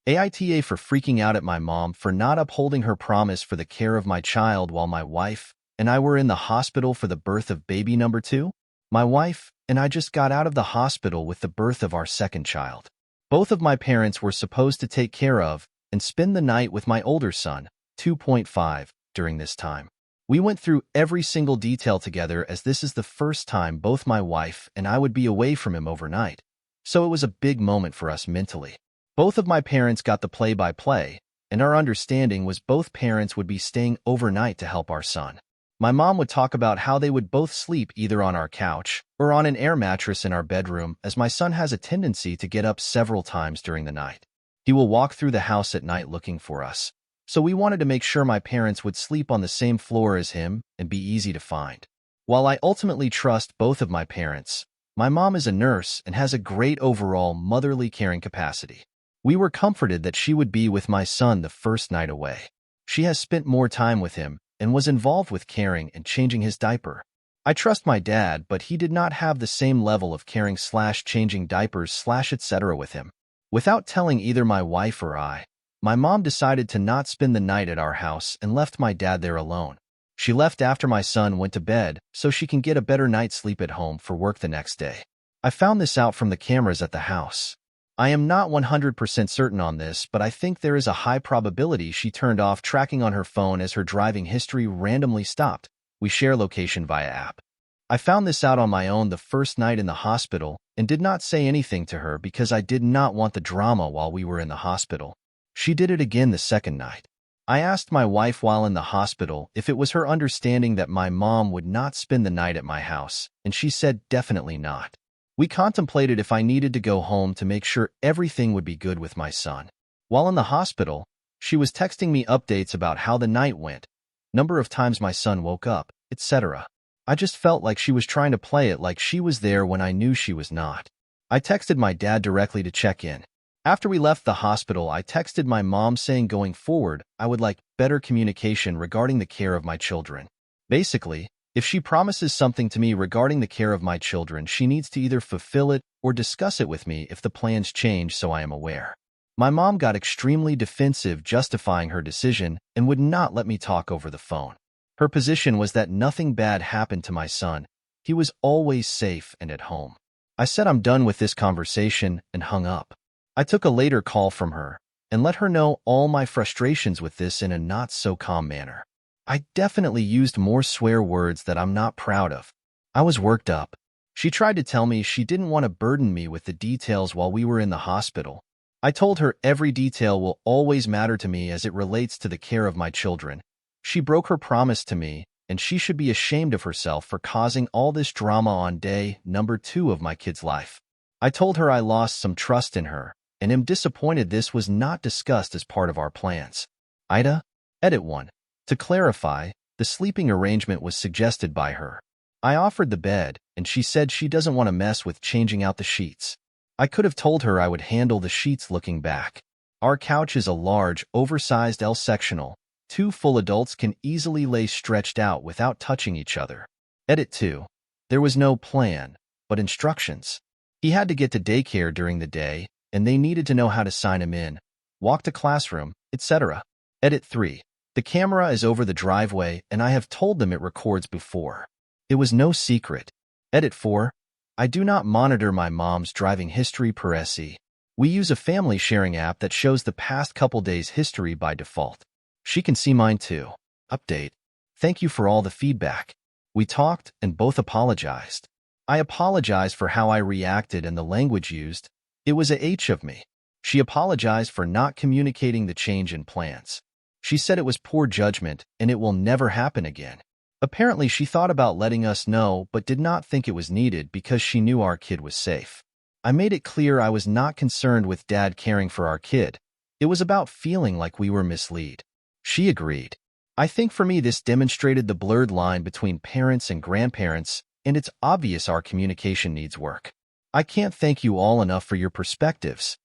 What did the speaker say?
AITA for freaking out at my mom for not upholding her promise for the care of my child while my wife and I were in the hospital for the birth of baby number 2. My wife and I just got out of the hospital with the birth of our second child. Both of my parents were supposed to take care of and spend the night with my older son, 2.5, during this time. We went through every single detail together as this is the first time both my wife and I would be away from him overnight, so it was a big moment for us mentally. Both of my parents got the play-by-play, and our understanding was both parents would be staying overnight to help our son. My mom would talk about how they would both sleep either on our couch or on an air mattress in our bedroom, as my son has a tendency to get up several times during the night. He will walk through the house at night looking for us, so we wanted to make sure my parents would sleep on the same floor as him and be easy to find. While I ultimately trust both of my parents, my mom is a nurse and has a great overall motherly caring capacity. We were comforted that she would be with my son the first night away. She has spent more time with him and was involved with caring and changing his diaper. I trust my dad, but he did not have the same level of caring/changing diapers/etc. with him. Without telling either my wife or I, my mom decided to not spend the night at our house and left my dad there alone. She left after my son went to bed so she can get a better night's sleep at home for work the next day. I found this out from the cameras at the house. I am not 100% certain on this, but I think there is a high probability she turned off tracking on her phone as her driving history randomly stopped. We share location via app. I found this out on my own the first night in the hospital and did not say anything to her because I did not want the drama while we were in the hospital. She did it again the second night. I asked my wife while in the hospital if it was her understanding that my mom would not spend the night at my house, and she said definitely not. We contemplated if I needed to go home to make sure everything would be good with my son. While in the hospital, she was texting me updates about how the night went, number of times my son woke up, etc. I just felt like she was trying to play it like she was there when I knew she was not. I texted my dad directly to check in. After we left the hospital, I texted my mom saying going forward, I would like better communication regarding the care of my children. Basically, if she promises something to me regarding the care of my children, she needs to either fulfill it or discuss it with me if the plans change so I am aware. My mom got extremely defensive, justifying her decision, and would not let me talk over the phone. Her position was that nothing bad happened to my son. He was always safe and at home. I said I'm done with this conversation and hung up. I took a later call from her and let her know all my frustrations with this in a not-so-calm manner. I definitely used more swear words that I'm not proud of. I was worked up. She tried to tell me she didn't want to burden me with the details while we were in the hospital. I told her every detail will always matter to me as it relates to the care of my children. She broke her promise to me, and she should be ashamed of herself for causing all this drama on day number 2 of my kid's life. I told her I lost some trust in her, and am disappointed this was not discussed as part of our plans. AITA, Edit 1. To clarify, the sleeping arrangement was suggested by her. I offered the bed, and she said she doesn't want to mess with changing out the sheets. I could have told her I would handle the sheets looking back. Our couch is a large, oversized L-sectional. 2 full adults can easily lay stretched out without touching each other. Edit 2. There was no plan, but instructions. He had to get to daycare during the day, and they needed to know how to sign him in, walk to classroom, etc. Edit 3. The camera is over the driveway, and I have told them it records before. It was no secret. Edit 4. I do not monitor my mom's driving history per SE. We use a family sharing app that shows the past couple days' history by default. She can see mine too. Update. Thank you for all the feedback. We talked and both apologized. I apologized for how I reacted and the language used. It was a H of me. She apologized for not communicating the change in plans. She said it was poor judgment and it will never happen again. Apparently, she thought about letting us know but did not think it was needed because she knew our kid was safe. I made it clear I was not concerned with Dad caring for our kid. It was about feeling like we were misled. She agreed. I think for me this demonstrated the blurred line between parents and grandparents, and it's obvious our communication needs work. I can't thank you all enough for your perspectives.